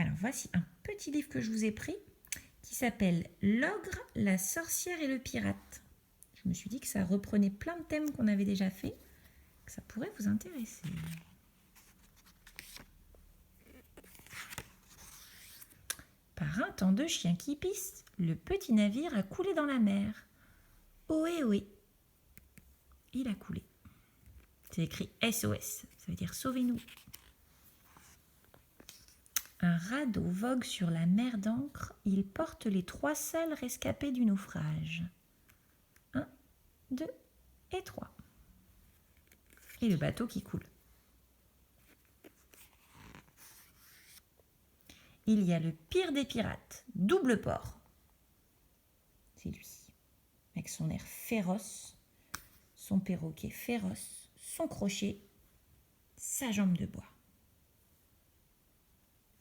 Alors, voici un petit livre que je vous ai pris qui s'appelle « L'ogre, la sorcière et le pirate ». Je me suis dit que ça reprenait plein de thèmes qu'on avait déjà fait, que ça pourrait vous intéresser. Par un temps de chien qui pisse, le petit navire a coulé dans la mer. Ohé, ohé. Il a coulé. C'est écrit SOS, ça veut dire sauvez-nous. Un radeau vogue sur la mer d'encre, il porte les 3 seuls rescapés du naufrage. 1, 2 et 3. Et le bateau qui coule. Il y a le pire des pirates, double port. C'est lui, avec son air féroce, son perroquet féroce, son crochet, sa jambe de bois.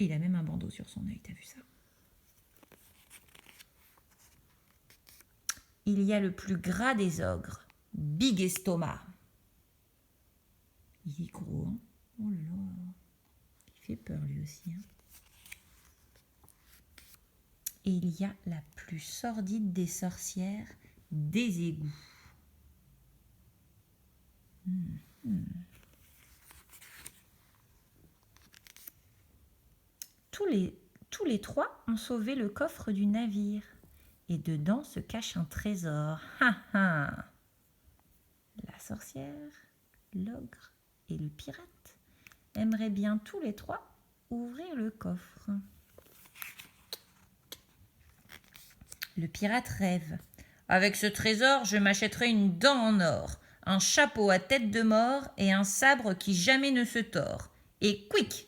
Il a même un bandeau sur son œil, t'as vu ça? Il y a le plus gras des ogres, Big Estomac. Il est gros, hein? Oh là là, il fait peur lui aussi, hein? Et il y a la plus sordide des sorcières, des égouts. Tous les 3 ont sauvé le coffre du navire. Et dedans se cache un trésor. Ha ha! La sorcière, l'ogre et le pirate aimeraient bien tous les 3 ouvrir le coffre. Le pirate rêve. Avec ce trésor, je m'achèterai une dent en or, un chapeau à tête de mort et un sabre qui jamais ne se tord. Et quick!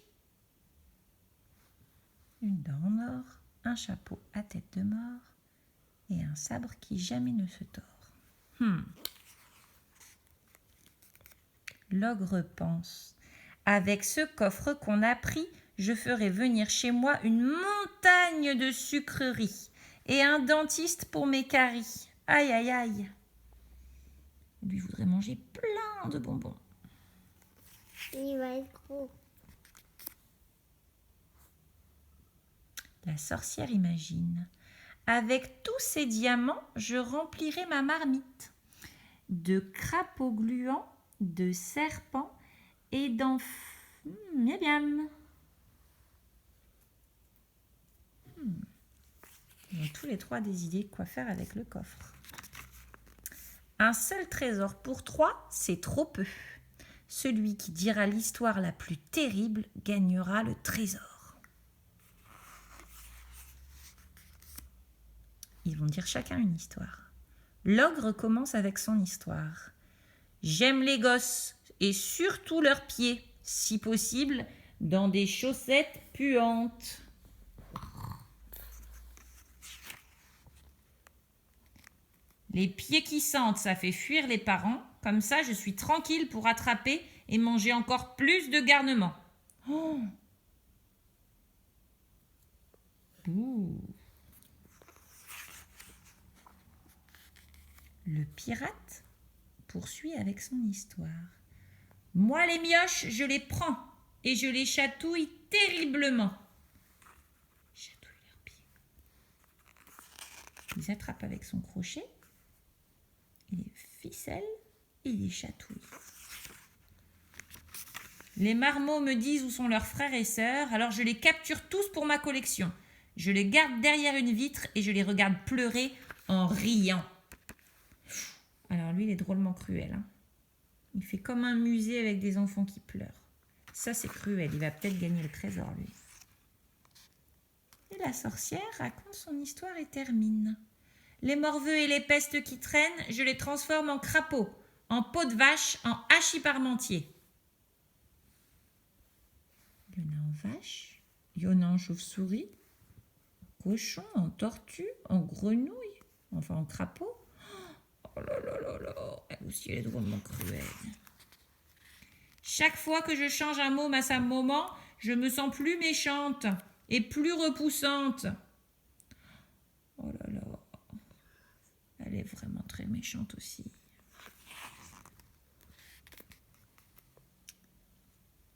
Une dent en or, un chapeau à tête de mort et un sabre qui jamais ne se tord. L'ogre pense. Avec ce coffre qu'on a pris, je ferai venir chez moi une montagne de sucreries et un dentiste pour mes caries. Aïe, aïe, aïe. Lui voudrait manger plein de bonbons. Il va être gros. La sorcière imagine. Avec tous ces diamants, je remplirai ma marmite. De crapauds gluants, de serpents et d'enfants. Miam miam. Ils ont tous les 3 des idées de quoi faire avec le coffre. Un seul trésor pour 3, c'est trop peu. Celui qui dira l'histoire la plus terrible gagnera le trésor. Ils vont dire chacun une histoire. L'ogre commence avec son histoire. J'aime les gosses et surtout leurs pieds, si possible, dans des chaussettes puantes. Les pieds qui sentent, ça fait fuir les parents. Comme ça, je suis tranquille pour attraper et manger encore plus de garnements. Oh. Ouh. Le pirate poursuit avec son histoire. Moi, les mioches, je les prends et je les chatouille terriblement. Chatouille leurs pieds. Il les attrape avec son crochet. Il les ficelle et il les chatouille. Les marmots me disent où sont leurs frères et sœurs, alors je les capture tous pour ma collection. Je les garde derrière une vitre et je les regarde pleurer en riant. Alors lui, il est drôlement cruel. Hein. Il fait comme un musée avec des enfants qui pleurent. Ça, c'est cruel. Il va peut-être gagner le trésor, lui. Et la sorcière raconte son histoire et termine. Les morveux et les pestes qui traînent, je les transforme en crapauds, en peau de vache, en hachis parmentier. Il y en a en vache, il y en a en chauve-souris, en cochon, en tortue, en grenouille, enfin en crapaud. Oh là là là là, elle aussi elle est drôlement cruelle. Chaque fois que je change un môme à sa maman, je me sens plus méchante et plus repoussante. Oh là là, elle est vraiment très méchante aussi.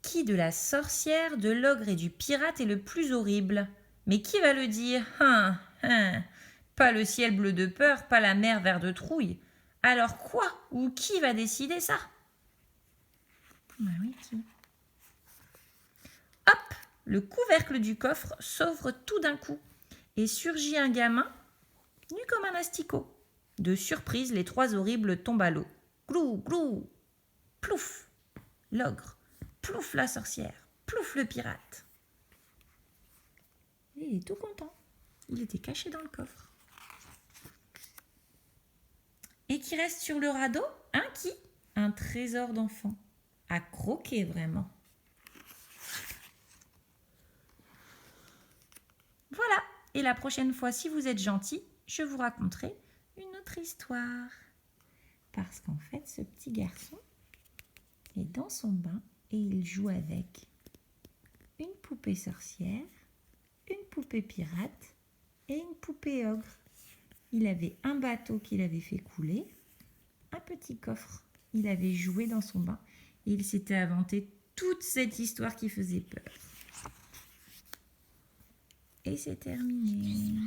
Qui de la sorcière, de l'ogre et du pirate est le plus horrible? Mais qui va le dire? Pas le ciel bleu de peur, pas la mer vert de trouille. Alors quoi ou qui va décider ça? Oui, qui? Hop! Le couvercle du coffre s'ouvre tout d'un coup et surgit un gamin nu comme un asticot. De surprise, les trois horribles tombent à l'eau. Glou, glou! Plouf! L'ogre. Plouf la sorcière. Plouf le pirate. Et il est tout content. Il était caché dans le coffre. Et qui reste sur le radeau? Qui? Un trésor d'enfant. À croquer vraiment. Voilà. Et la prochaine fois, si vous êtes gentil, je vous raconterai une autre histoire. Parce qu'en fait, ce petit garçon est dans son bain et il joue avec une poupée sorcière, une poupée pirate et une poupée ogre. Il avait un bateau qu'il avait fait couler, un petit coffre. Il avait joué dans son bain et il s'était inventé toute cette histoire qui faisait peur. Et c'est terminé.